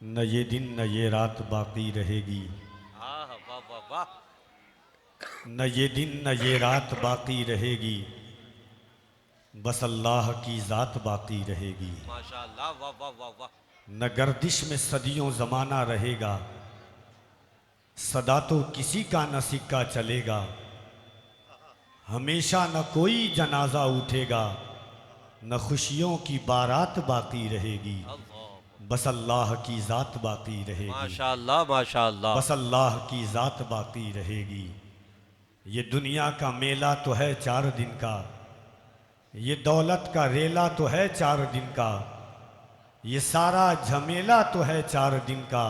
न ये दिन न ये रात बाकी रहेगी। वाह वाह वाह। न ये दिन न ये रात बाकी रहेगी, बस अल्लाह की ज़ात बाकी रहेगी। माशाअल्लाह, वाह वाह वाह वाह। न गर्दिश में सदियों ज़माना रहेगा, सदा तो किसी का न सिक्का चलेगा। हमेशा न कोई जनाजा उठेगा, न खुशियों की बारात बाकी रहेगी, अल्लाह, बस अल्लाह की ज़ात बाकी रहेगी। माशाअल्लाह माशाअल्लाह। बस अल्लाह की ज़ात बाकी रहेगी। ये दुनिया का मेला तो है 4 दिन का, ये दौलत का रेला तो है 4 दिन का, ये सारा झमेला तो है 4 दिन का।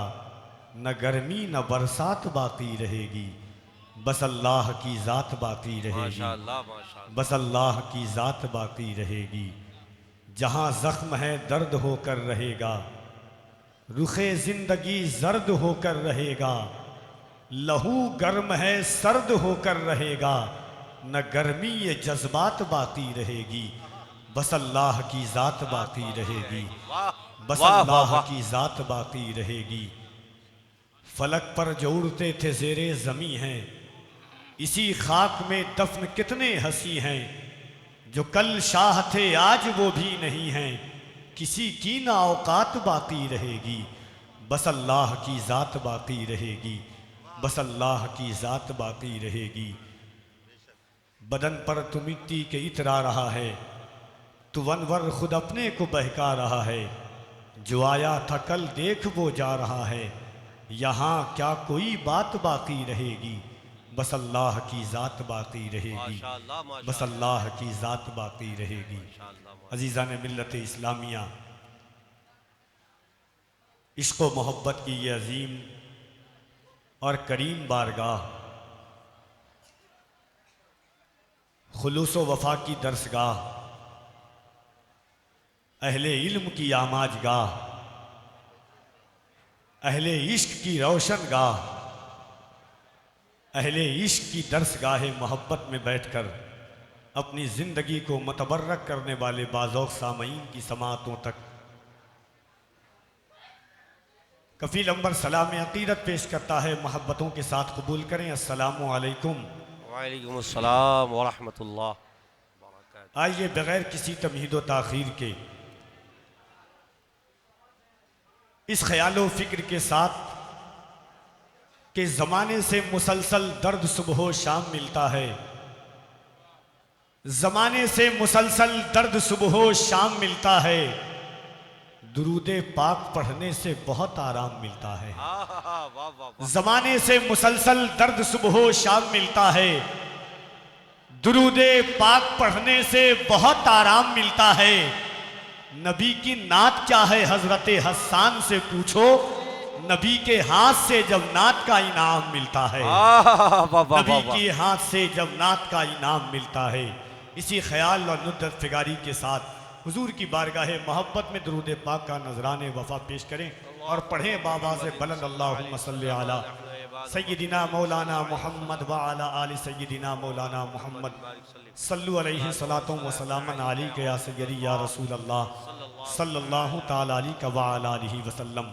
न गर्मी न बरसात बाकी रहेगी, बस अल्लाह की ज़ात बाकी रहेगी। माशाअल्लाह माशाअल्लाह। बस अल्लाह की ज़ात बाकी रहेगी। जहाँ ज़ख्म है दर्द होकर रहेगा, रुखे ज़िंदगी जर्द होकर रहेगा। लहू गर्म है सर्द होकर रहेगा, न गर्मी ये जज्बात बाकी रहेगी, बस अल्लाह की ज़ात रात बाकी बाकी रहेगी। रहेगी, वाह बस वाह वाह अल्लाह वाह। की ज़ात बाकी रहेगी। फलक पर जो उड़ते थे ज़ेरे ज़मी हैं, इसी खाक में दफन कितने हंसी हैं। जो कल शाह थे आज वो भी नहीं हैं, किसी की ना औकात बाकी रहेगी, बस अल्लाह की ज़ात बाकी रहेगी। बस अल्लाह की ज़ात बाकी रहेगी। बदन पर तू मिट्टी के इतरा रहा है, तू वनवर खुद अपने को बहका रहा है। जो आया था कल देख वो जा रहा है, यहाँ क्या कोई बात बाकी रहेगी, बस अल्लाह की ज़ात बाकी रहेगी। माशाअल्लाह बस माशाअल्लाह अल्लाह की ज़ात बाकी रहेगी। माशाअल्लाह अजीज़ान माशाअल्लाह। मिल्लत इस्लामिया, इश्क़ व मोहब्बत की ये अजीम और करीम बारगाह, खुलूस व वफ़ा की दरसगाह, अहले इल्म की आमाजगाह, अहले इश्क की रोशन गाह, अहले इश्क की दरसगाह मोहब्बत में बैठकर अपनी ज़िंदगी को मतबर्रक करने वाले बाज़ौक़ सामईन की समाअतों तक कफ़ील अंबर सलाम अक़ीदत पेश करता है। मोहब्बतों के साथ कबूल करें। अस्सलामु अलैकुम। वालेकुम अस्सलाम व रहमतुल्लाह बरकातहू। आइए बग़ैर किसी तमहीद व ताख़ीर के इस ख़याल व फ़िक्र के साथ कि ज़माने से मुसलसल दर्द सुबह शाम मिलता है, ज़माने से मुसलसल दर्द सुबह शाम मिलता है, दुरूदे पाक पढ़ने से बहुत आराम मिलता है। वाह वाह वाह। ज़माने से मुसलसल दर्द सुबह शाम मिलता है, दुरूदे पाक पढ़ने से बहुत आराम मिलता है। नबी की नात क्या है हजरत हस्सान से पूछो, नबी के हाथ से जब नात का इनाम मिलता है। वाह वाह वाह नबी वाह। के हाथ से जब नात का इनाम मिलता है। इसी ख्याल और नुद्रत फिगारी के साथ हुजूर की बारगाह मोहब्बत में दुरूद पाक का नजराने वफा पेश करें और पढ़ें बाबा से बुलंद अल्लाहुम्मा सल्ली अला सय्यिदिना मौलाना मुहम्मद व अला आलि सय्यिदिना मौलाना मुहम्मद सल्लु अलैहि सलातो व सलामन अलैका या सय्यदी या रसूल अल्लाह सल्लल्लाहु तआला अलैहि व अला आलिहि वसल्लम।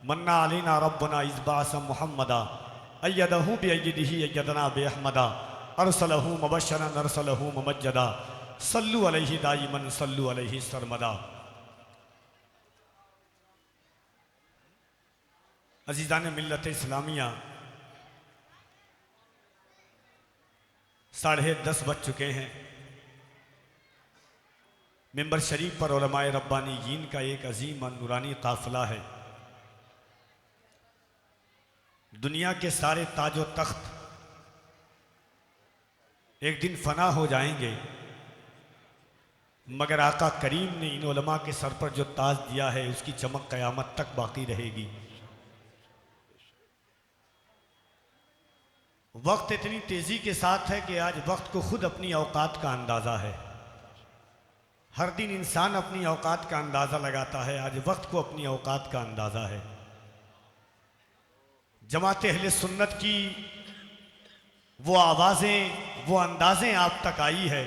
मन्ना अलैना रब्बुना इज़बास मुहम्मदा अय्यदहु बिअय्यदिही अय्यदना बिअहमदा अरसलहु मुबश्शरन अरसलहु मुमज्जदा सल्लु अलैहि दाइमन सल्लु अलैहि सरमदा। अज़ीज़ान मिल्लत इस्लामिया, 10:30 बज चुके हैं। मिंबर शरीफ पर उलमाए रब्बानीयीन का एक अजीम और नूरानी काफ़िला है। दुनिया के सारे ताजो तख्त एक दिन फना हो जाएंगे, मगर आका करीम ने इन उलमा के सर पर जो ताज दिया है उसकी चमक क़यामत तक बाकी रहेगी। वक्त इतनी तेज़ी के साथ है कि आज वक्त को खुद अपनी औकात का अंदाज़ा है। हर दिन इंसान अपनी औकात का अंदाज़ा लगाता है, आज वक्त को अपनी औकात का अंदाज़ा है। जमात अहले सुन्नत की वो आवाज़ें, वो अंदाज़ें आप तक आई है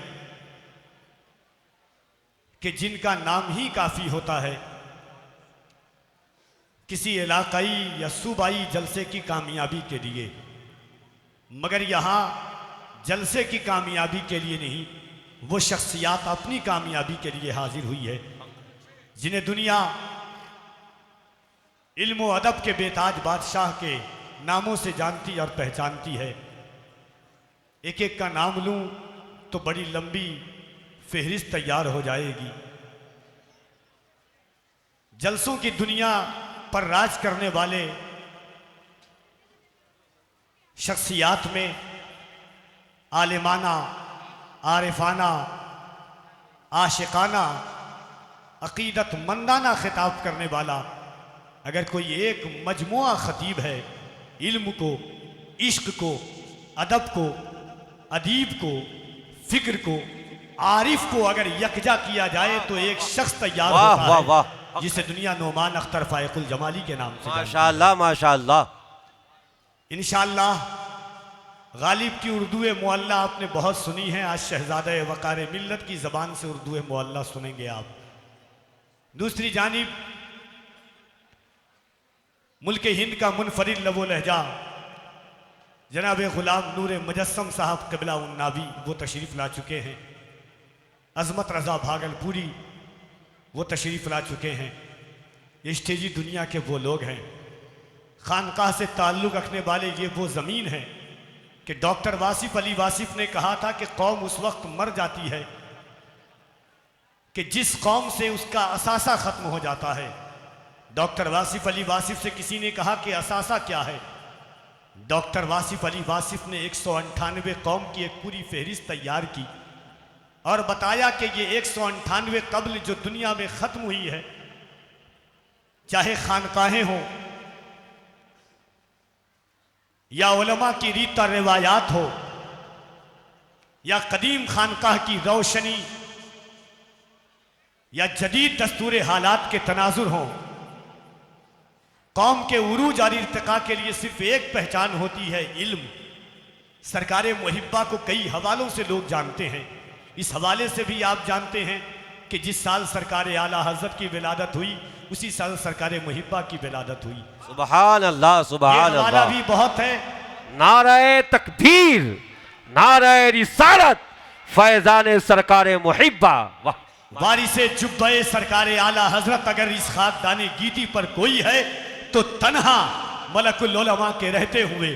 कि जिनका नाम ही काफ़ी होता है किसी इलाकाई या सूबाई जलसे की कामयाबी के लिए, मगर यहाँ जलसे की कामयाबी के लिए नहीं, वो शख्सियात अपनी कामयाबी के लिए हाजिर हुई है जिन्हें दुनिया इल्म व अदब के बेताज बादशाह के नामों से जानती और पहचानती है। एक एक का नाम लूं तो बड़ी लंबी फहरिस्त तैयार हो जाएगी। जलसों की दुनिया पर राज करने वाले शख्सियात में आलिमाना, आरिफाना, आशिकाना, अकीदतमंदाना खिताब करने वाला अगर कोई एक मजमुआ खतीब है, इल्म को, इश्क को, अदब को, अदीब को, फिक्र को, आरिफ को अगर यकजा किया जाए तो एक शख्स तैयार होता है वाह जिसे दुनिया नोमान अख्तर फायकुल जमाली के नाम से माशाअल्लाह माशाअल्लाह। इंशाअल्लाह गालिब की उर्दू मुअल्ला आपने बहुत सुनी है। आज शहजादा वक़ार मिल्लत की ज़बान से उर्दू मुअल्ला सुनेंगे आप। दूसरी जानिब मुल्क हिंद का मुनफरिद लबो लहजा जनाब गुलाम नूर मुजस्सम साहब क़िबला उन्नावी वो तशरीफ़ ला चुके हैं। अज़मत रज़ा भागलपुरी वो तशरीफ़ ला चुके हैं। ये स्टेजी दुनिया के वो लोग हैं, खानकाह से ताल्लुक़ रखने वाले ये वो ज़मीन है कि डॉक्टर वासिफ़ अली वासिफ़ ने कहा था कि कौम उस वक्त मर जाती है कि जिस कौम से उसका असासा ख़त्म हो जाता है। डॉक्टर वासिफ़ अली वासिफ़ से किसी ने कहा कि असासा क्या है? डॉक्टर वासिफ़ अली वासिफ़ ने 198 कौम की एक पूरी फहरिस्त तैयार की और बताया कि ये 198 कब्ल जो दुनिया में ख़त्म हुई है, चाहे खानकाहें हों या उलमा की रीत और रिवायात हो या कदीम खानकाह की रोशनी या जदीद दस्तूर हालात के तनाजुर हों, कौम के उरूज और इर्तिका के लिए सिर्फ एक पहचान होती है, इल्म। सरकार मुहिब्बा को कई हवालों से लोग जानते हैं। इस हवाले से भी आप जानते हैं कि जिस साल सरकार आला हज़रत की विलादत हुई उसी साल सरकार मुहिब्बा की विलादत हुई। सुभान अल्लाह सुभान अल्लाह। भी बहुत है। नारे तकबीर, नारे रिसालत, फैजान सरकार मुहिब्बा। वाह। वारिसे जुब्बे सरकार आला हज़रत अगर इस खाकदाने गीती पर कोई है तो तन्हा मलकुल उलमा के रहते हुए,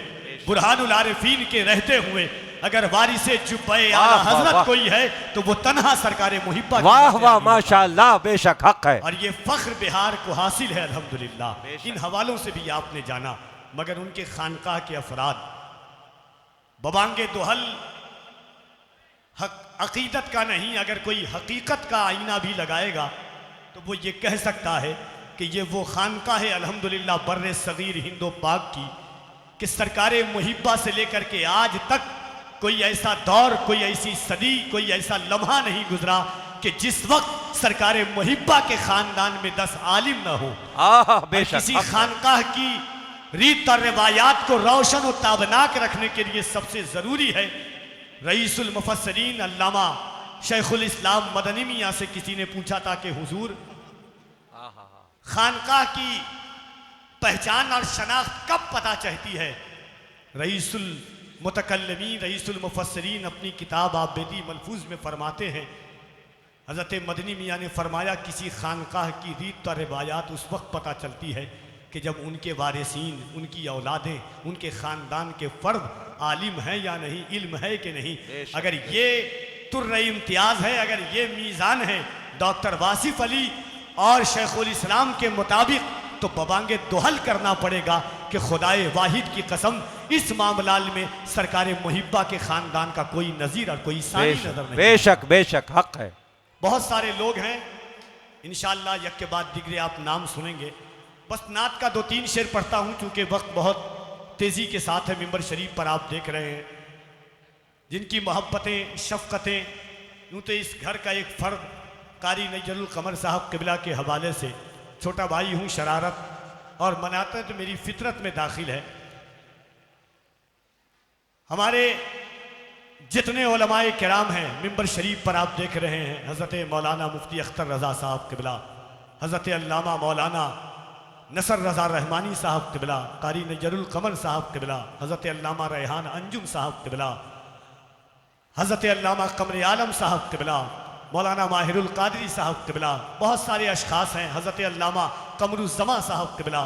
बुरहानुल आरिफीन के रहते हुए अगर वारिसे जुब्बे आला हज़रत कोई है तो वो तन्हा सरकार मुहिब्बा। वाह वाह माशाअल्लाह, बेशक हक है। और ये फ़ख्र बिहार को हासिल है अल्हम्दुलिल्लाह। इन हवालों से भी आपने जाना, मगर उनके खानकाह के अफराद बबांगे दुहल अकीदत का नहीं, अगर कोई हकीकत का आईना भी लगाएगा तो वो ये कह सकता है कि ये वो खानकाह है अल्हम्दुलिल्लाह बर्रे सगीर हिंदो पाक की कि सरकार मुहिब्बा से लेकर के आज तक कोई ऐसा दौर, कोई ऐसी सदी, कोई ऐसा लम्हा नहीं गुजरा कि जिस वक्त सरकार मुहिब्बा के खानदान में 10 आलिम न हो। बेशक किसी खानकाह की रीत और रिवायात को रोशन और ताबनाक रखने के लिए सबसे ज़रूरी है रईसुल मुफस्सिरीन अल्लामा शेखुल इस्लाम मदनी मियाँ से किसी ने पूछा था कि हुजूर खानकाह की पहचान और शनाख्त कब पता चलती है? रईसुल मुतकल्लिमीन, रईसुल मुफस्सिरीन अपनी किताब आबेदी मलफूज में फरमाते हैं, हज़रत मदनी मियाँ ने फरमाया किसी खानकाह की रीत और रिवायात उस वक्त पता चलती है कि जब उनके वारिसीन, उनकी औलादें, उनके ख़ानदान के फ़र्द आलिम हैं या नहीं, इल्म है कि नहीं। अगर ये तुर्र इम्तियाज़ है, अगर ये मीज़ान है डॉक्टर वासिफ़ अली और शेखुल इस्लाम के मुताबिक, तो बबांगे दुहल करना पड़ेगा कि खुदाए वाहिद की कसम इस मामलाल में सरकार मुहिब्बा के ख़ानदान का कोई नज़ीर और कोई सानी नज़र नहीं। बेशक बेशक हक है। बहुत सारे लोग हैं, इंशाअल्लाह एक के बाद दिगरे आप नाम सुनेंगे। बस नात का 2-3 शेर पढ़ता हूँ चूँकि वक्त बहुत तेज़ी के साथ है। मिंबर शरीफ पर आप देख रहे हैं जिनकी मोहब्बतें, शफ़क़तें, यूँ तो इस घर का एक फ़र्द कारी नजरुल कमर साहब क़िबला के हवाले से छोटा भाई हूँ, शरारत और मनाते तो मेरी फितरत में दाखिल है। हमारे जितने उलमाए किराम हैं मिंबर शरीफ पर आप देख रहे हैं, हज़रत मौलाना मुफ्ती अख्तर रज़ा साहब क़िबला, हज़रत अल्लामा मौलाना नसर रज़ा रहमानी साहब क़िबला, कारी नजरुल कमर साहब क़िबला, हज़रत अल्लामा रेहान अंजुम साहब क़िबला, हज़रत अल्लामा कमर आलम साहब क़िबला, मौलाना माहिरुल कादरी साहब क़िबला, बहुत सारे अशखास हैं, हज़रत अल्लामा कमरुज़्ज़मा साहब क़िबला।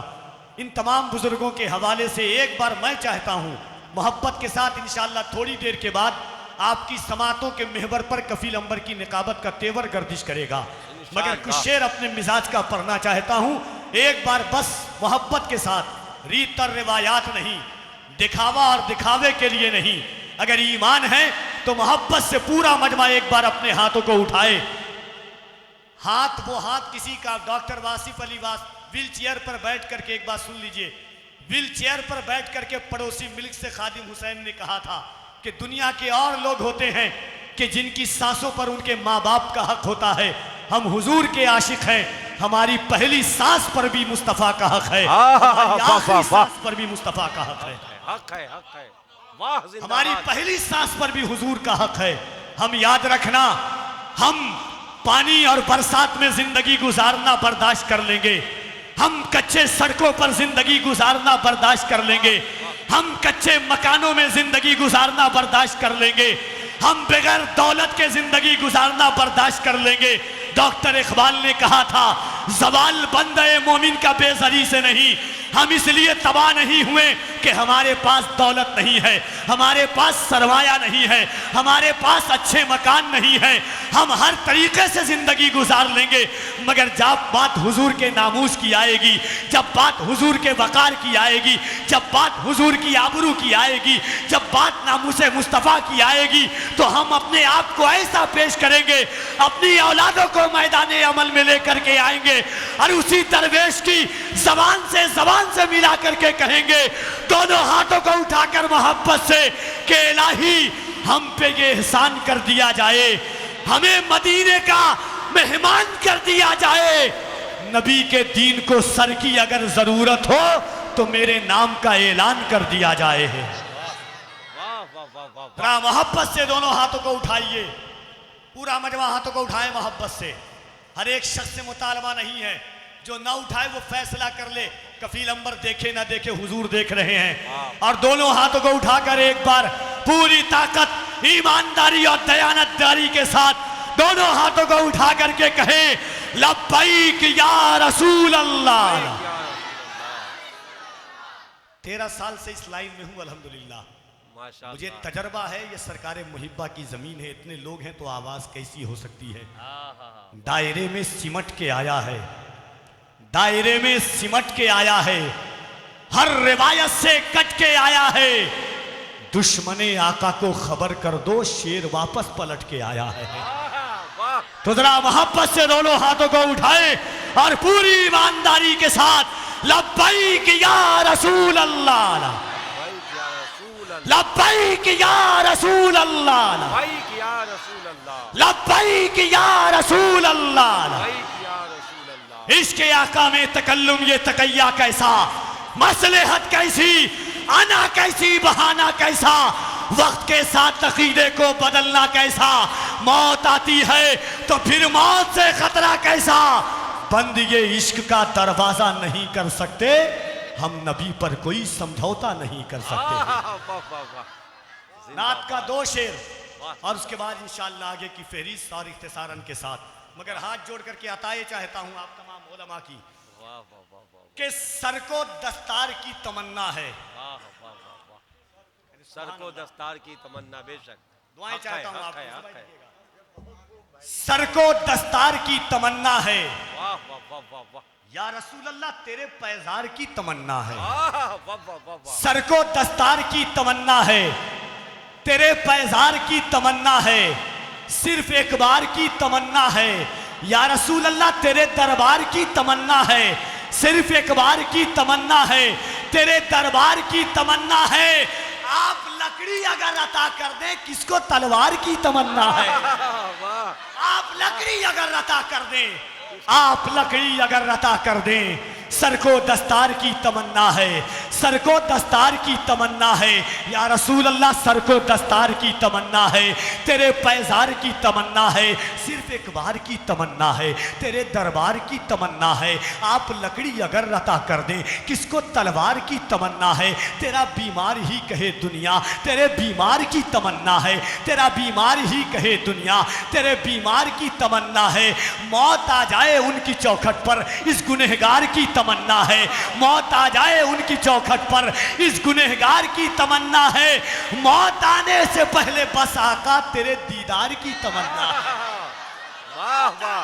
इन तमाम बुज़ुर्गों के हवाले से एक बार मैं चाहता हूँ मोहब्बत के साथ इंशाअल्लाह थोड़ी देर के बाद आपकी समातों के महवर पर कफील अंबर की निकाबत का तेवर गर्दिश करेगा, मगर कुछ शेर अपने मिजाज का पढ़ना चाहता हूँ एक बार बस मोहब्बत के साथ। रीत और रिवायात नहीं, दिखावा और दिखावे के लिए नहीं। अगर ईमान है तो मोहब्बत से पूरा मजमा एक बार अपने हाथों को उठाए। हाथ वो हाथ किसी का, डॉक्टर वासिफ अली वास व्हील चेयर पर बैठ करके, एक बात सुन लीजिए, व्हील चेयर पर बैठ करके पड़ोसी मिल्क से खादिम हुसैन ने कहा था कि दुनिया के और लोग होते हैं कि जिनकी सांसों पर उनके माँ बाप का हक होता है, हम हुजूर के आशिक हैं, हमारी पहली सांस पर भी मुस्तफ़ा का हक है, हमारी आखिरी सांस पर भी मुस्तफ़ा का हक है, हक है, हक है। वाह, हमारी पहली सांस पर भी हुजूर का हक है। हम याद रखना, हम पानी और बरसात में जिंदगी गुजारना बर्दाश्त कर लेंगे, हम कच्चे सड़कों पर जिंदगी गुजारना बर्दाश्त कर लेंगे, हम कच्चे मकानों में जिंदगी गुजारना बर्दाश्त कर लेंगे, हम बगैर दौलत के जिंदगी गुजारना बर्दाश्त कर लेंगे। डॉक्टर इकबाल ने कहा था, ज़वाल बंदे मोमिन का बेज़री से नहीं। हम इसलिए तबाह नहीं हुए कि हमारे पास दौलत नहीं है, हमारे पास सरमाया नहीं है, हमारे पास अच्छे मकान नहीं है। हम हर तरीके से जिंदगी गुजार लेंगे, मगर जब बात हुजूर के नामूस की आएगी, जब बात हुजूर के वकार की आएगी, जब बात हुजूर की आबरू की आएगी, जब बात नामूसे मुस्तफ़ा की आएगी, तो हम अपने आप को ऐसा पेश करेंगे, अपनी औलादों को मैदाने अमल में लेकर के आएंगे और उसी दरवेश की जबान से मिला करके कहेंगे, दोनों हाथों को उठाकर मोहब्बत से, कि इलाही हम पे ये एहसान कर दिया जाए, हमें मदीने का मेहमान कर दिया जाए, नबी के दीन को सर की अगर जरूरत हो तो मेरे नाम का ऐलान कर दिया जाए। जरा मोहब्बत से दोनों हाथों को उठाइए, पूरा मजमा हाथों को उठाए मोहब्बत से। हर एक शख्स से मुतालबा नहीं है, जो ना उठाए वो फैसला कर ले, कफील अंबर देखे ना देखे हुजूर देख रहे हैं। और दोनों हाथों को उठाकर एक बार पूरी ताकत, ईमानदारी और दयानतदारी के साथ दोनों हाथों को उठा करके कहे, लब्बैक या रसूल अल्लाह। 13 साल से इस लाइन में हूं अल्हम्दुलिल्लाह, मुझे तजर्बा है, ये सरकारे मुहिब्बा की जमीन है, इतने लोग हैं तो आवाज कैसी हो सकती है। दायरे में सिमट के आया है, दायरे में सिमट के आया है, हर रिवायत से कट के आया है, दुश्मने आका को खबर कर दो, शेर वापस पलट के आया है। तो जरा मोहब्बत से दोनों हाथों को उठाए और पूरी ईमानदारी के साथ लब्बैक या रसूल अल्लाह, लब्बैक या रसूल अल्लाह, लब्बैक या रसूल अल्लाह। इसके आका में तकल्लुम, ये तकैया कैसा, मसलहत कैसी, आना कैसी, बहाना कैसा, वक्त के साथ अकीदे को बदलना कैसा, मौत आती है तो फिर मौत से खतरा कैसा, बंद ये इश्क का दरवाजा नहीं कर सकते, हम नबी पर कोई समझौता नहीं कर सकते। नात का 2 शेर और उसके बाद इंशाअल्लाह आगे की फहरिस्त और इख्तिसारन के साथ, मगर हाथ जोड़ करके अताए चाहता हूं आप तमाम उलमा की, कि सर को दस्तार की तमन्ना है, सर को दस्तार की तमन्ना, बेशक दुआएं चाहता हूं आप, सर को दस्तार की तमन्ना है, या रसूल अल्लाह तेरे पैजार की तमन्ना है, सर को दस्तार की तमन्ना है, तेरे पैजार की तमन्ना है, सिर्फ एक बार की तमन्ना है, या रसूल अल्लाह तेरे दरबार की तमन्ना है, सिर्फ एक बार की तमन्ना है, तेरे दरबार की तमन्ना है। आप लकड़ी अगर अता कर दे, किसको तलवार की तमन्ना है। आप लकड़ी अगर अता कर दे, आप लकड़ी अगर अता कर दें, सर को दस्तार की तमन्ना है, सर को दस्तार की तमन्ना है, या रसूल अल्लाह सर को दस्तार की तमन्ना है, तेरे पैजार की तमन्ना है, सिर्फ एक बार की तमन्ना है, तेरे दरबार की तमन्ना है। आप लकड़ी अगर रता कर दें, किसको तलवार की तमन्ना है। तेरा बीमार ही कहे दुनिया, तेरे बीमार की तमन्ना है। तेरा बीमार ही कहे दुनिया, तेरे बीमार की तमन्ना है। मौत आ जाए उनकी चौखट पर, इस गुनहगार की तमन्ना है। मौत आ जाए उनकी चौखट पर, इस गुनहगार की तमन्ना है। मौत आने से पहले बस आका तेरे दीदार की तमन्ना है। वाह वाह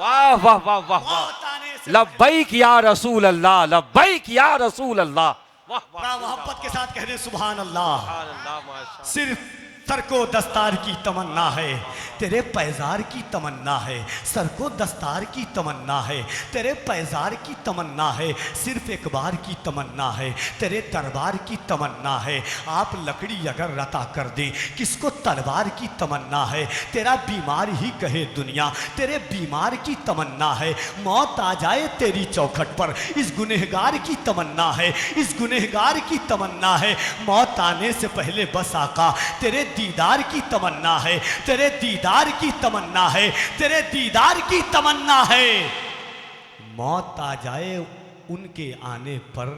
वाह वाह वाह वाह वाह। मौत आने से लब्बैक या रसूल अल्लाह, लब्बैक या रसूल अल्लाह। वाह बड़ा मोहब्बत के साथ कह दे सुभान अल्लाह। सुभान अल्लाह, माशाअल्लाह। सिर्फ सर को दस्तार की तमन्ना है, तेरे पैजार की तमन्ना है। सर को दस्तार की तमन्ना है, तेरे पैजार की तमन्ना है। सिर्फ एक बार की तमन्ना है, तेरे दरबार की तमन्ना है। आप लकड़ी अगर रता कर दें, किसको तलवार की तमन्ना है। तेरा बीमार ही कहे दुनिया, तेरे बीमार की तमन्ना है। मौत आ जाए तेरी चौखट पर, इस गुनहगार की तमन्ना है। इस गुनहगार की तमन्ना है। मौत आने से पहले बस आका तेरे दीदार की तमन्ना है। तेरे दीदार की तमन्ना है, तेरे दीदार की तमन्ना है। मौत आ जाए उनके आने पर,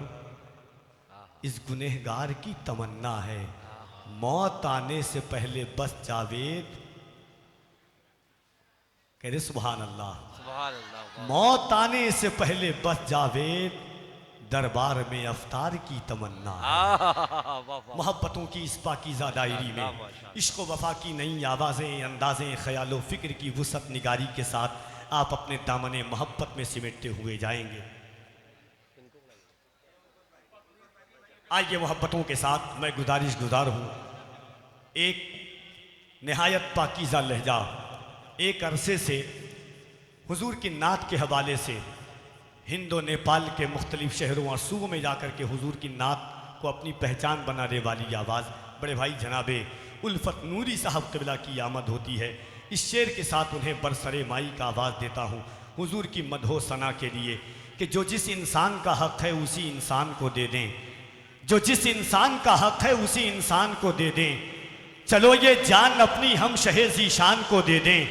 इस गुनहगार की तमन्ना है। मौत आने से पहले बस जावेद कह रहे सुभान अल्लाह। सुभान अल्लाह। मौत आने से पहले बस जावेद, दरबार में अफ्तार की तमन्ना है। वाह वाह। मोहब्बतों की इस पाकीज़ा डायरी में इश्क व वफा की नई आवाज़ें, अंदाज़ें, ख्यालो फ़िक्र की वुसअत निगारी के साथ आप अपने दामने मोहब्बत में सिमटते हुए जाएंगे। आइए मोहब्बतों के साथ मैं गुजारिश गुजार हूँ, एक नहायत पाकीज़ा लहजा, एक अरसे से हुजूर की नात के हवाले से हिंद और नेपाल के मुख्तलिफ शहरों और सूबों में जाकर के हुजूर की नात को अपनी पहचान बनाने वाली आवाज़ बड़े भाई जनाबे उल्फत नूरी साहब क़िबला की आमद होती है। इस शेर के साथ उन्हें बरसरे माई का आवाज़ देता हूँ हुजूर की मदहो सना के लिए कि जो जिस इंसान का हक़ है उसी इंसान को दे दें, जो जिस इंसान का हक़ है उसी इंसान को दे दें। चलो ये जान अपनी हम शहे ज़ीशान को दे दें,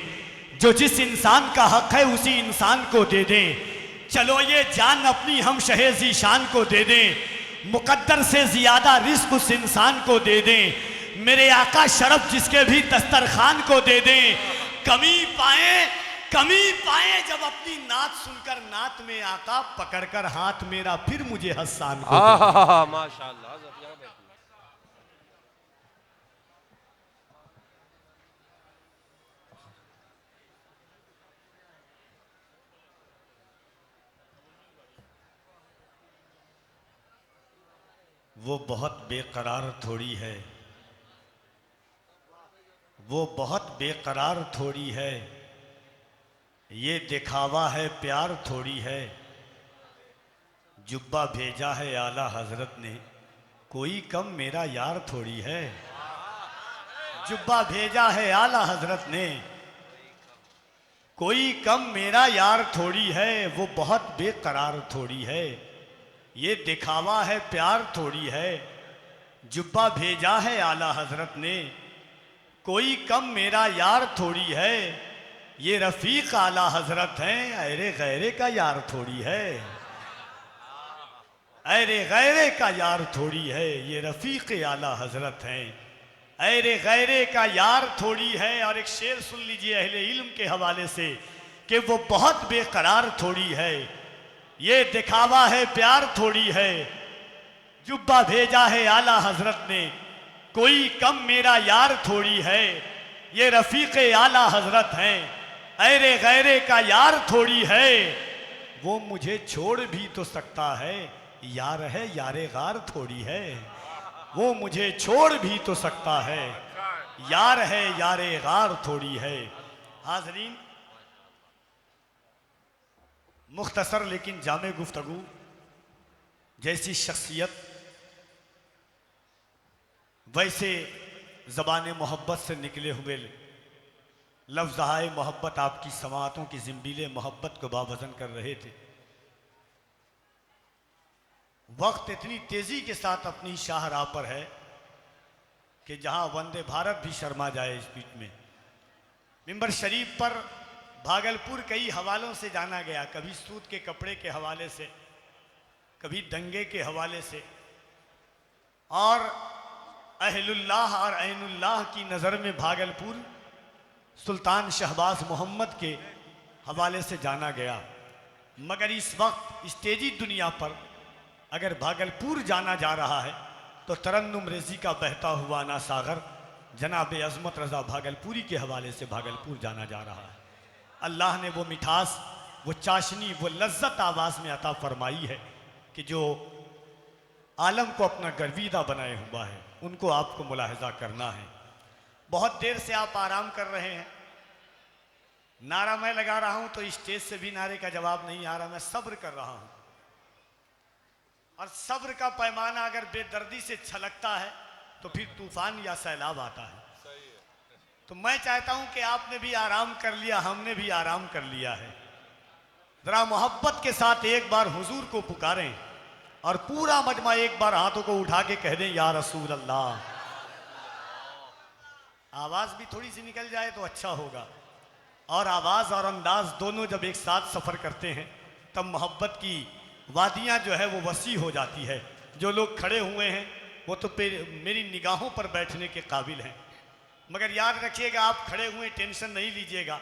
जो जिस इंसान का हक़ है उसी इंसान को दे दें। चलो ये जान अपनी हम शहे ज़ीशान को दे दें, मुकद्दर से ज़्यादा रिस्क उस इंसान को दे दें। मेरे आका शरफ जिसके भी दस्तरखान को दे दें। कमी पाए जब अपनी नात सुनकर नात में आका पकड़कर हाथ मेरा फिर मुझे हसान को दे दें। माशाअल्लाह। वो बहुत बेकरार थोड़ी है, वो बहुत बेकरार थोड़ी है, ये दिखावा है प्यार थोड़ी है। जुब्बा भेजा है आला हजरत ने, कोई कम मेरा यार थोड़ी है। जुब्बा भेजा है आला हजरत ने, कोई कम मेरा यार थोड़ी है। वो बहुत बेकरार थोड़ी है, ये दिखावा है प्यार थोड़ी है। जुब्बा भेजा है आला हजरत ने, कोई कम मेरा यार थोड़ी है। ये रफ़ीक आला हजरत हैं, अरे गैरे का यार थोड़ी है। अरे गैरे का यार थोड़ी है, ये रफ़ीक आला हजरत हैं, अरे गैरे का यार थोड़ी है। और एक शेर सुन लीजिए अहले इल्म के हवाले से कि वो बहुत बेकरार थोड़ी है, ये दिखावा है प्यार थोड़ी है। जुब्बा भेजा है आला हजरत ने, कोई कम मेरा यार थोड़ी है। ये रफ़ीक आला हजरत हैं, अरे गैरे का यार थोड़ी है। वो मुझे छोड़ भी तो सकता है, यार है यारे गार थोड़ी है। वो मुझे छोड़ भी तो सकता है, यार है यारे गार थोड़ी है। हाज़रीन, मुख्तसर लेकिन जामे गुफ्तगू जैसी शख्सियत, वैसे ज़बान मोहब्बत से निकले हुए लफ्ज़-ए मोहब्बत आपकी समातों की ज़िंबीले मोहब्बत को बावज़न कर रहे थे। वक्त इतनी तेज़ी के साथ अपनी शाहराह पर है कि जहाँ वंदे भारत भी शर्मा जाए इस बीच में, मिंबर शरीफ पर भागलपुर कई हवालों से जाना गया, कभी सूत के कपड़े के हवाले से, कभी दंगे के हवाले से, और अहलुल्लाह और ऐनुल्लाह की नज़र में भागलपुर सुल्तान शहबाज मोहम्मद के हवाले से जाना गया। मगर इस वक्त स्टेजी दुनिया पर अगर भागलपुर जाना जा रहा है तो तरन्नुम रेजी का बहता हुआ ना सागर जनाब अज़मत रज़ा भागलपुरी के हवाले से भागलपुर जाना जा रहा है। अल्लाह ने वो मिठास, वो चाशनी, वो लज्जत आवाज़ में अता फरमाई है कि जो आलम को अपना गर्विदा बनाए हुआ है, उनको आपको मुलाहिजा करना है। बहुत देर से आप आराम कर रहे हैं, नारा मैं लगा रहा हूं तो स्टेज से भी नारे का जवाब नहीं आ रहा। मैं सब्र कर रहा हूं, और सब्र का पैमाना अगर बेदर्दी से छलकता है तो फिर तूफान या सैलाब आता है। तो मैं चाहता हूं कि आपने भी आराम कर लिया, हमने भी आराम कर लिया है। जरा मोहब्बत के साथ एक बार हुजूर को पुकारें और पूरा मजमा एक बार हाथों को उठा के कह दें या रसूल अल्लाह। आवाज भी थोड़ी सी निकल जाए तो अच्छा होगा। और आवाज और अंदाज दोनों जब एक साथ सफर करते हैं तब मोहब्बत की वादियां जो है वो वसी हो जाती है। जो लोग खड़े हुए हैं वो तो मेरी निगाहों पर बैठने के काबिल हैं, मगर याद रखिएगा आप खड़े हुए टेंशन नहीं लीजिएगा।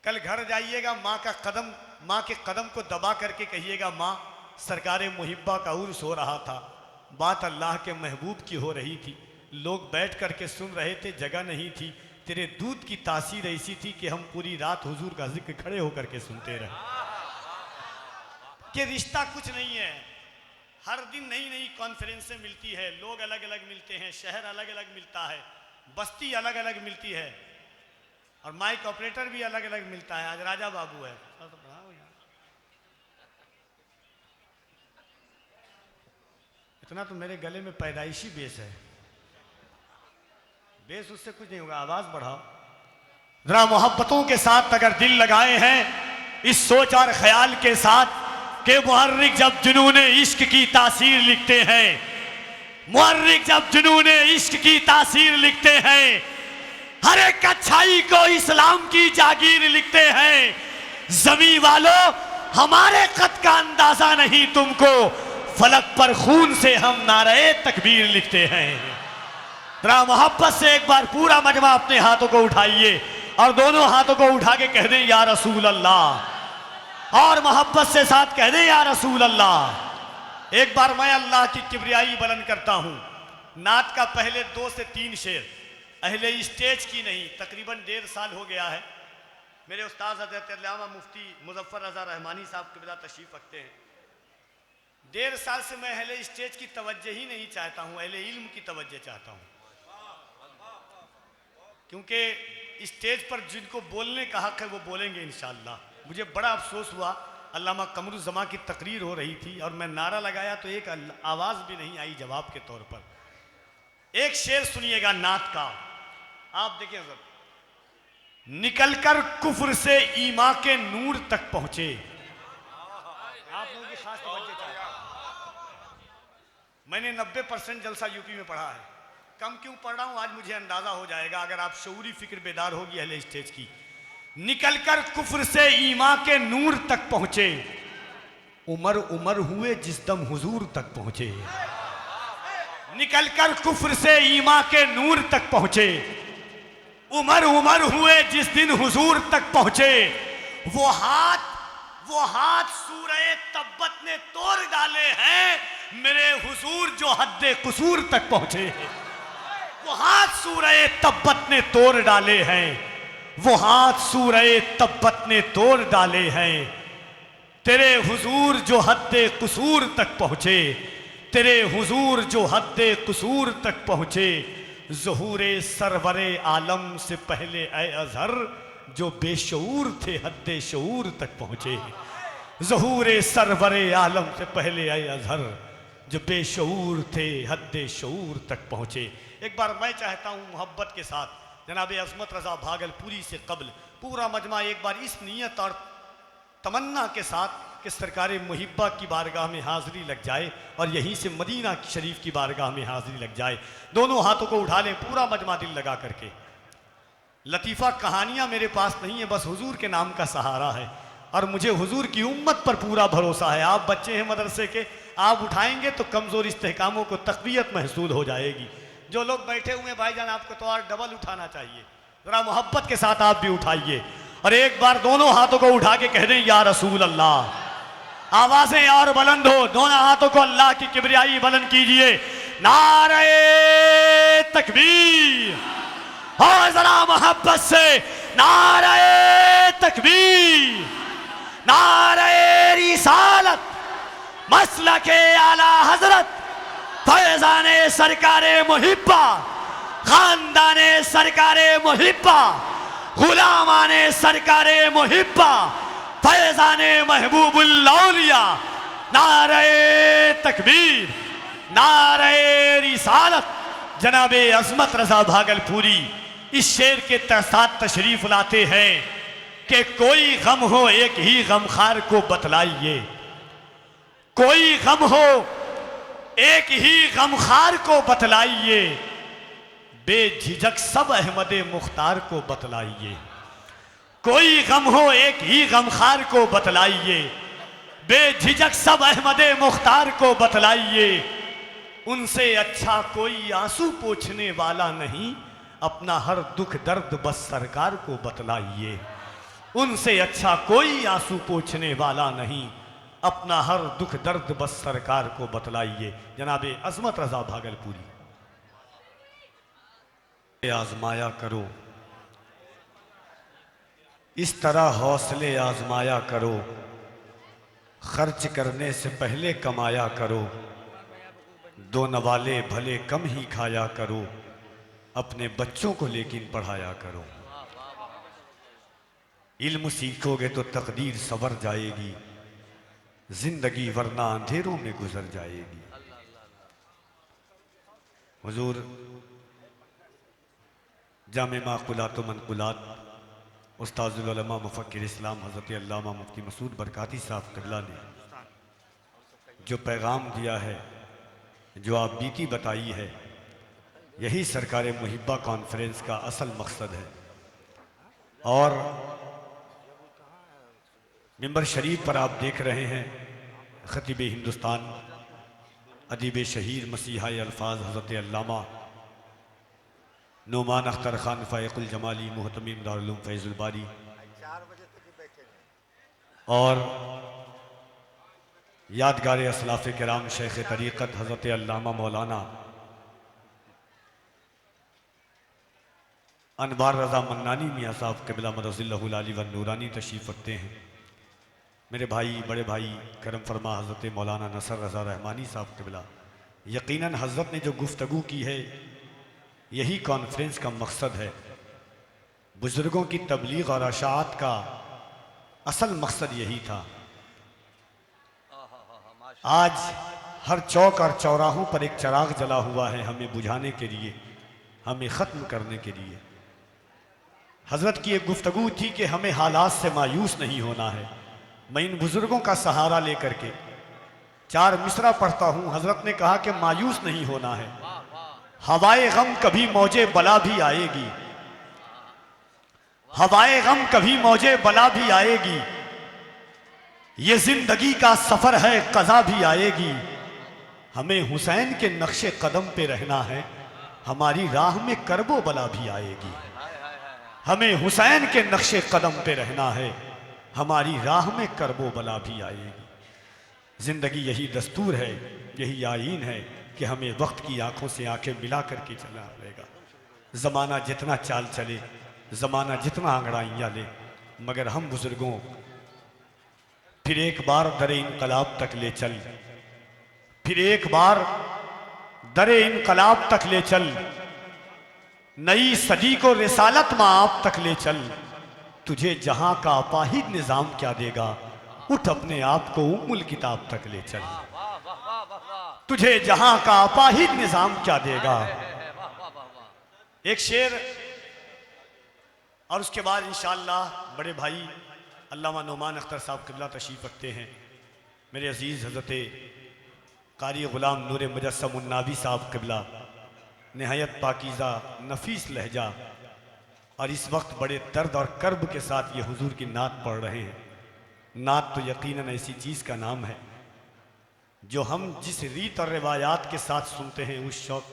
कल घर जाइएगा, माँ के कदम को दबा करके कहिएगा, माँ सरकारे मुहिब्बा का उर्स हो रहा था, बात अल्लाह के महबूब की हो रही थी, लोग बैठ करके सुन रहे थे, जगह नहीं थी, तेरे दूध की तासीर ऐसी थी कि हम पूरी रात हुजूर का जिक्र खड़े होकर के सुनते रहे। कि रिश्ता कुछ नहीं है, हर दिन नई नई कॉन्फ्रेंसें मिलती है, लोग अलग अलग मिलते हैं, शहर अलग अलग मिलता है, बस्ती अलग अलग मिलती है, और माइक ऑपरेटर भी अलग अलग मिलता है। आज राजा बाबू है, इतना तो मेरे गले में पैदाइशी बेस है, बेस उससे कुछ नहीं होगा, आवाज बढ़ाओ जरा। मोहब्बतों के साथ अगर दिल लगाए हैं इस सोच और ख्याल के साथ कि मुहर्रिक जब जुनूने इश्क की तासीर लिखते हैं, मुहर्रिक जब जुनूने इश्क की तासीर लिखते हैं, हर एक अच्छाई को इस्लाम की जागीर लिखते हैं। जमी वालों हमारे कद का अंदाजा नहीं तुमको, फलक पर खून से हम नारे तकबीर लिखते हैं। जरा मोहब्बत से एक बार पूरा मजमा अपने हाथों को उठाइए और दोनों हाथों को उठा के कह दें या रसूल अल्लाह, और मोहब्बत से साथ कह दें या रसूल अल्लाह। एक बार मैं अल्लाह की किबरियाई बुलंद करता हूं। नात का पहले 2 से 3 शेर अहले स्टेज की नहीं, तकरीबन 1.5 साल हो गया है। मेरे उस्ताद हज़रत अल्लामा मुफ्ती मुज़फ़्फ़र रज़ा रहमानी साहब क़िबला तशरीफ़ रखते हैं। 1.5 साल से मैं अहले स्टेज की तवज्जो ही नहीं चाहता हूँ, अहले इल्म की तवज्जो चाहता हूँ, क्योंकि स्टेज पर जिनको बोलने का हक है वो बोलेंगे इंशाअल्लाह। मुझे बड़ा अफसोस हुआ, अल्लामा कमरुज़्ज़मा की तकरीर हो रही थी और मैं नारा लगाया तो एक आवाज़ भी नहीं आई जवाब के तौर पर। एक शेर सुनिएगा नात का, आप देखिए जरा। निकलकर कुफ्र से ईमा के नूर तक पहुंचे, आप लोगों की खास तवज्जो चाहता हूं। मैंने 90% जलसा यूपी में पढ़ा है, कम क्यों पढ़ रहा हूं आज मुझे अंदाजा हो जाएगा अगर आप शऊरी फिक्र बेदार होगी अहले स्टेज की। निकलकर कुफ्र से ईमा के नूर तक पहुंचे, उमर उमर हुए जिस दम हुजूर तक पहुंचे। निकलकर कुफ्र से ईमा के नूर तक पहुंचे, उमर उमर हुए जिस दिन हुजूर तक पहुंचे। वो हाथ सूरह तब्बत ने तोड़ डाले हैं मेरे हुजूर जो हद्दे कुसूर तक पहुंचे। वो हाथ सूरह तब्बत ने तोड़ डाले हैं, वो हाथ सूरह तब्बत ने तोड़ डाले हैं। तेरे हुजूर जो हद्दे कुसूर तक पहुंचे, तेरे हुजूर जो हद्दे कुसूर तक पहुंचे। ज़हूरे सरवरे आलम से पहले ए अज़हर जो बेशऊर थे हद्दे शऊर तक पहुंचे। ज़हूरे सरवरे आलम से पहले ए अज़हर जो बेशऊर थे हद्दे शऊर तक पहुंचे। एक बार मैं चाहता हूं मोहब्बत के साथ जनाब अज़मत रज़ा भागलपुरी से कबल पूरा मजमा एक बार इस नीयत और तमन्ना के साथ कि सरकार मुहिब्बा की बारगाह में हाज़िरी लग जाए और यहीं से मदीना शरीफ की बारगाह में हाज़िरी लग जाए। दोनों हाथों को उठा लें, पूरा मजमा दिल लगा करके। लतीफ़ा कहानियाँ मेरे पास नहीं है, बस हुजूर के नाम का सहारा है और मुझे हुजूर की उम्मत पर पूरा भरोसा है। आप बच्चे हैं मदरसे के, आप उठाएंगे तो कमज़ोर इस्तेहकामों को तक़वियत महसूस हो जाएगी। जो लोग बैठे हुए हैं भाईजान, आपको तो और डबल उठाना चाहिए, ज़रा मोहब्बत के साथ आप भी उठाइए और एक बार दोनों हाथों को उठा के कह दें या रसूल अल्लाह। आवाज़ें और बुलंद हो, दोनों हाथों को अल्लाह की किबरियाई बुलंद कीजिए। नारे तकबीर, और जरा मोहब्बत से नारे तकबीर, नारे रिसालत, मसलके आला हजरत, फैजाने सरकारे मुहिब्बा, खानदाने सरकारे मुहिब्बा, गुलामाने सरकारे मुहिब्बा, फैजाने महबूबुल औलिया। नारे तकबीर, नारे रिसालत। जनाबे अज़मत रज़ा भागलपुरी इस शेर के साथ तशरीफ लाते हैं कि कोई गम हो एक ही गमखार को बतलाइए, कोई गम हो एक ही गमखार को बतलाइए, बेझिझक सब अहमद मुख्तार को बतलाइए। कोई गम हो एक ही गमखार को बतलाइए, बेझिझक सब अहमद मुख्तार को बतलाइए। उनसे अच्छा कोई आंसू पोंछने वाला नहीं, अपना हर दुख दर्द बस सरकार को बतलाइए। उनसे अच्छा कोई आंसू पोंछने वाला नहीं, अपना हर दुख दर्द बस सरकार को बतलाइए। जनाबे अज़मत रज़ा भागलपुरी। आजमाया करो, इस तरह हौसले आजमाया करो, खर्च करने से पहले कमाया करो, दो नवाले भले कम ही खाया करो, अपने बच्चों को लेकिन पढ़ाया करो। इल्म सीखोगे तो तकदीर संवर जाएगी, जिंदगी वरना अंधेरों में गुजर जाएगी। हुजूर जामे माकुलात मनकुलात उस्ताजुल उलमा मुफक्किर इस्लाम हज़रत अल्लामा मुफ्ती मसूद बरकाती साहब क़िबला ने जो पैगाम दिया है, जो आप बीती बताई है, यही सरकार मुहिब्बा कॉन्फ्रेंस का असल मकसद है। और मिंबर शरीफ पर आप देख रहे हैं ख़तीब हिंदुस्तान, अदीब शहीर मसीहा अल्फाज हज़रत अल्लामा नोमान अख्तर खान फ़ायकुल जमाली मुहतमिम दारुल उलूम फैज़ुल बारी, और यादगार असलाफ़ किराम शेख तरीक़त हज़रत अल्लामा मौलाना अनवार रज़ा मन्नानी मियाँ साहब क़िबला मदज़िल्लहुल आली व नूरानी तशरीफ़ रखते हैं। मेरे भाई, बड़े भाई करम फरमा हज़रत मौलाना नसर रज़ा रहमानी साहब क़िबला। यकीनन हज़रत ने जो गुफ्तगू की है, यही कॉन्फ्रेंस का मकसद है। बुज़ुर्गों की तबलीग और अशाअत का असल मकसद यही था। आज हर चौक और चौराहों पर एक चराग जला हुआ है, हमें बुझाने के लिए, हमें ख़त्म करने के लिए। हज़रत की एक गुफ्तगू थी कि हमें हालात से मायूस नहीं होना है। मैं इन बुज़ुर्गों का सहारा लेकर के 4 मिसरा पढ़ता हूँ। हज़रत ने कहा कि मायूस नहीं होना है, हवाए गम कभी मौजे बला भी आएगी, हवाए गम कभी मौजे बला भी आएगी, ये जिंदगी का सफर है कज़ा भी आएगी। हमें हुसैन के नक्शे कदम पे रहना है, हमारी राह में करबो बला भी आएगी। हमें हुसैन के नक्शे कदम पे रहना है, हमारी राह में करबो बला भी आएगी। जिंदगी यही दस्तूर है, यही आईन है कि हमें वक्त की आंखों से आंखें मिला करके चलना पड़ेगा। ज़माना जितना चाल चले, ज़माना जितना अंगड़ाइयाँ ले, मगर हम बुज़ुर्गों फिर एक बार दरे इनकलाब तक ले चल, फिर एक बार दरे इनकलाब तक ले चल, नई सदी को रिसालत माप तक ले चल। तुझे जहां का अपाहिद निज़ाम क्या देगा, उठ अपने आप को उम्मुल किताब तक ले चल। तुझे जहां का अपाहिद निज़ाम क्या देगा। एक शेर और उसके बाद इंशाअल्लाह बड़े भाई अल्लामा नोमान अख्तर साहब क़िबला तशरीफ़ रखते हैं। मेरे अज़ीज़ हज़रत कारी ग़ुलाम नूर मुजस्सम उन्नाबी साहब क़िबला, नहायत पाकीज़ा नफीस लहजा और इस वक्त बड़े दर्द और कर्ब के साथ ये हुजूर की नात पढ़ रहे हैं। नात तो यकीनन ऐसी चीज़ का नाम है जो हम जिस रीत और रिवायात के साथ सुनते हैं, उस शौक,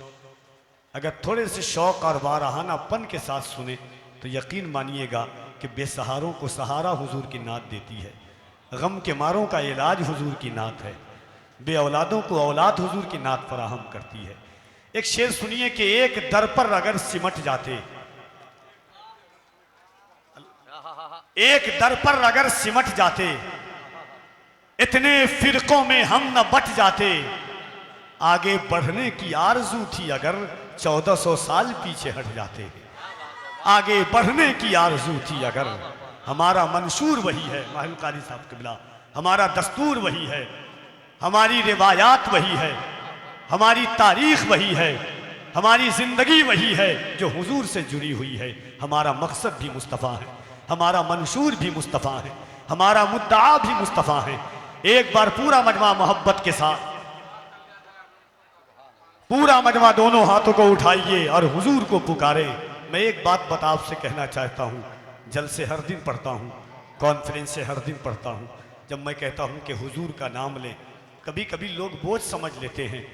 अगर थोड़े से शौक और वाराहानापन के साथ सुने तो यकीन मानिएगा कि बेसहारों को सहारा हुजूर की नात देती है, गम के मारों का इलाज हुजूर की नात है, बे औलादों को औलाद हुजूर की नात फराहम करती है। एक शेर सुनिए कि एक दर पर अगर सिमट जाते, एक दर पर अगर सिमट जाते, इतने फिरकों में हम न बट जाते, आगे बढ़ने की आरजू थी अगर 1400 साल पीछे हट जाते, आगे बढ़ने की आरजू थी अगर, हमारा मंशूर वही है माहिल कारी साहब क़िबला, हमारा दस्तूर वही है, हमारी रिवायात वही है, हमारी तारीख वही है, हमारी जिंदगी वही है जो हुजूर से जुड़ी हुई है। हमारा मकसद भी मुस्तफ़ा है, हमारा मंशूर भी मुस्तफ़ा है, हमारा मुद्दा भी मुस्तफ़ा है। एक बार पूरा मजमा मोहब्बत के साथ, पूरा मजमा दोनों हाथों को उठाइए और हुजूर को पुकारे। मैं एक बात बता आपसे कहना चाहता हूँ, जलसे हर दिन पढ़ता हूँ, कॉन्फ्रेंस से हर दिन पढ़ता हूँ, जब मैं कहता हूँ कि हुजूर का नाम लें, कभी कभी लोग बोझ समझ लेते हैं।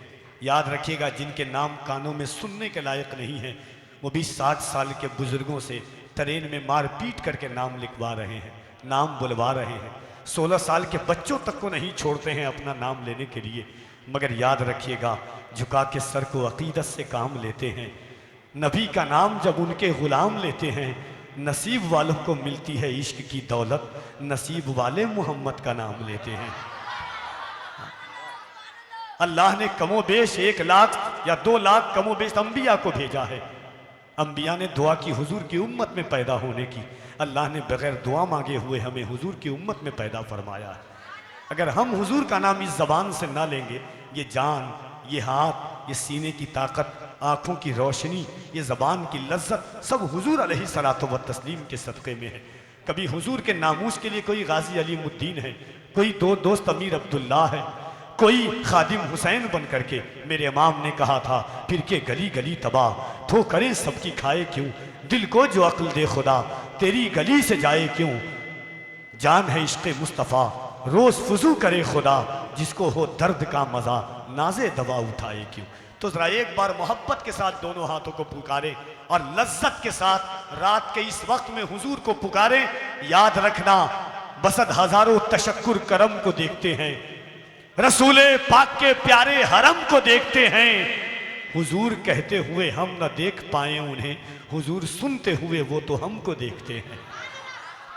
याद रखिएगा, जिनके नाम कानों में सुनने के लायक नहीं है, वो भी 60 साल के बुजुर्गों से ट्रेन में मार पीट करके नाम लिखवा रहे हैं, नाम बुलवा रहे हैं। 16 साल के बच्चों तक को नहीं छोड़ते हैं अपना नाम लेने के लिए। मगर याद रखिएगा, झुका के सर को अकीदत से काम लेते हैं। नबी का नाम जब उनके गुलाम लेते हैं, नसीब वालों को मिलती है इश्क की दौलत, नसीब वाले मोहम्मद का नाम लेते हैं। अल्लाह ने कमोबेश 1 लाख या 2 लाख कमोबेश अंबिया को भेजा है। अंबिया ने दुआ की हुजूर की उम्मत में पैदा होने की, अल्लाह ने बगैर दुआ मांगे हुए हमें हुजूर की उम्मत में पैदा फरमाया है। अगर हम हुजूर का नाम इस ज़बान से ना लेंगे, ये जान, ये हाथ, ये सीने की ताकत, आँखों की रोशनी, ये ज़बान की लज्जत सब हुजूर अलैहिस्सलातु व तस्लीम के सदक़े में है। कभी हुजूर के नामूस के लिए कोई गाजी अलीमुद्दीन है, कोई दो दोस्त अमीर अब्दुल्ला है, कोई खादिम हुसैन बन करके, मेरे इमाम ने कहा था, फिर के गली गली तबाह, तो करें सबकी खाए क्यों, दिल को जो अक्ल दे खुदा, तेरी गली से जाए क्यों, जान है इश्क़ मुस्तफ़ा, रोज़ फुजू करे खुदा, जिसको हो दर्द का मज़ा, नाज़े दवा उठाए क्यों। तो ज़रा एक बार मोहब्बत के साथ दोनों हाथों को पुकारे और लज्जत के साथ रात के इस वक्त में हुजूर को पुकारे। याद रखना, बसद हज़ारों तशक्कुर करम को देखते हैं, रसूले पाक के प्यारे हरम को देखते हैं। हुजूर कहते हुए हम न देख पाए उन्हें, हुजूर सुनते हुए वो तो हमको देखते हैं।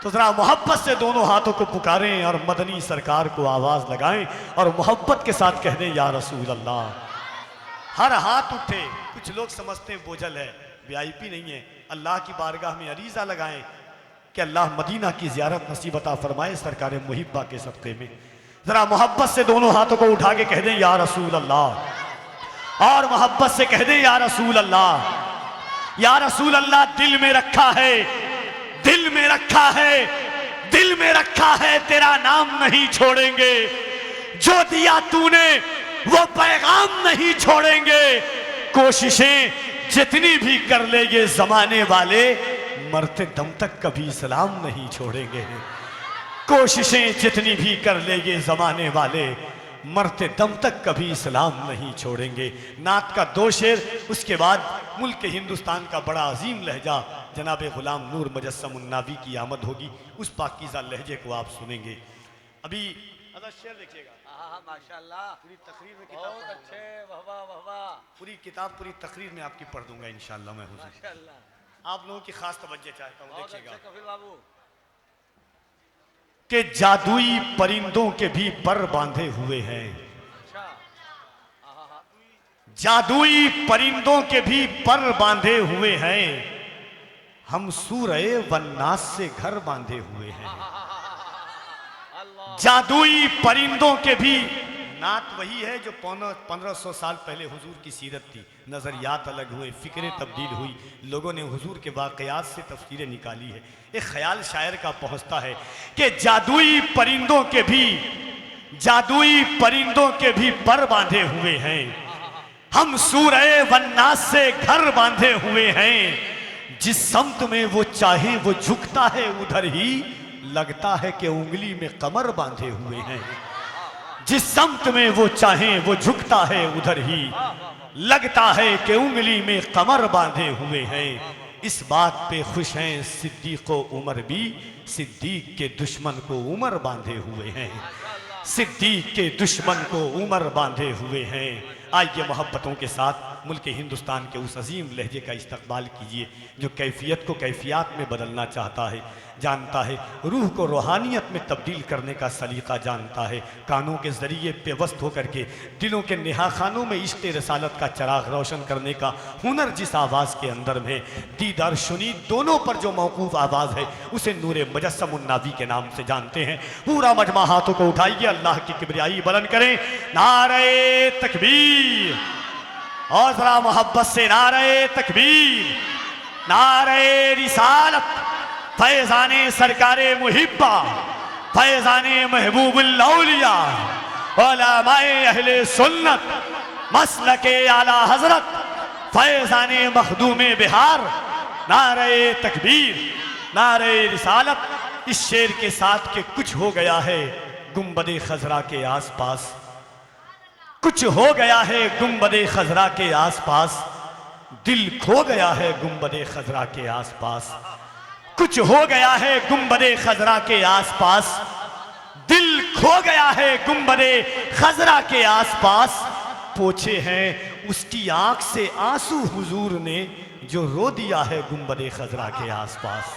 तो जरा मोहब्बत से दोनों हाथों को पुकारें और मदनी सरकार को आवाज लगाएं और मोहब्बत के साथ कह दें, या रसूल अल्लाह। हर हाथ उठे। कुछ लोग समझते हैं बोझल है, वीआईपी नहीं है। अल्लाह की बारगाह में अरीजा लगाएं कि अल्लाह मदीना की ज़ियारत नसीब अता फरमाए सरकार मुहिब्बा के सदक़े में। जरा मोहब्बत से दोनों हाथों को उठा के कह दें, या रसूल अल्लाह। और मोहब्बत से कह दें, या रसूल अल्लाह। या रसूल अल्लाह, दिल में रखा है, दिल में रखा है, दिल में रखा है, तेरा नाम नहीं छोड़ेंगे। जो दिया तूने वो पैगाम नहीं छोड़ेंगे। कोशिशें जितनी भी कर ले ये जमाने वाले, मरते दम तक कभी इस्लाम नहीं छोड़ेंगे। कोशिशें जितनी भी कर ले ये जमाने वाले, मरते दम तक कभी इस्लाम नहीं छोड़ेंगे। नात का 2 शेर, उसके बाद मुल्क हिंदुस्तान का बड़ा अजीम लहजा जनाब गुलाम नूर मुजस्सम उन्नावी की आमद होगी। उस पाकीज़ा लहजे को आप सुनेंगे। अभी शेर देखिएगा। माशाल्लाह, पूरी तकरीर में बहुत अच्छे, वाह वाह वाह वाह। पूरी किताब पूरी तकरीर में आपकी पढ़ दूंगा इंशाअल्लाह मैं हुजूर। माशाल्लाह, आप लोगों की खास तवज्जो चाहता हूँ, देखिएगा कफील बाबू। कि जादुई परिंदों के भी पर बांधे हुए हैं। अच्छा, जादुई परिंदों के भी पर बांधे हुए हैं। हम सूरए वन्नास से घर बांधे हुए हैं। जादुई परिंदों के भी। नात वही है जो 1500 साल पहले हुजूर की सीरत थी। नज़रियात अलग हुए, फ़िक्रें तब्दील हुई, लोगों ने हुजूर के वाक़यात से तफसीरें निकाली है। एक ख्याल शायर का पहुँचता है कि जादुई परिंदों के भी, जादुई परिंदों के भी पर बांधे हुए हैं। हम सूरए वन्नास से घर बांधे हुए हैं। जिस समत में वो चाहे वो झुकता है उधर ही लगता है कि उंगली में कमर बांधे हुए हैं। जिस समत में वो चाहे वो झुकता है उधर ही लगता है कि उंगली में कमर बांधे हुए हैं। इस बात पे खुश हैं सिद्दीक व उमर भी, सिद्दीक के दुश्मन को उमर बांधे हुए हैं। सिद्दीक के दुश्मन को उमर बांधे हुए हैं। आइए मोहब्बतों के साथ मुल्क हिंदुस्तान के उस अजीम लहजे का इस्तकबाल कीजिए जो कैफियत को कैफियत में बदलना चाहता है, जानता है, रूह को रूहानियत में तब्दील करने का सलीका जानता है, कानों के ज़रिए पेवस्त होकर के दिलों के नेहाखानों में इश्क़ रसालत का चराग रोशन करने का हुनर जिस आवाज़ के अंदर में, दीदार शुनी दोनों पर जो मौकूफ़ आवाज़ है उसे नूर मुजस्सम उन्नावी के नाम से जानते हैं। पूरा मजमा हाथों को उठाइए, अल्लाह की किबरियाई बुलंद करें। नारे तकबीर, और ज़रा मोहब्बत से नारे तकबीर, नारे रिसालत, फैज़ाने सरकारे मुहिब्बा, फैज़ाने महबूबुल औलिया, उलमाए अहले सुन्नत, मसलके आला हजरत, फैज़ाने मखदूमे बिहार। नारे तकबीर, नारे रिसालत। इस शेर के साथ के कुछ हो गया है गुंबदे खजरा के आसपास, कुछ हो गया है गुंबदे खजरा के आसपास, दिल खो गया है गुंबदे खजरा के आसपास। कुछ हो गया है गुंबदे खजरा के आसपास, दिल खो गया है गुंबदे खजरा के आसपास। पोछे हैं उसकी आंख से आंसू हुजूर ने जो रो दिया है गुंबदे खजरा के आसपास।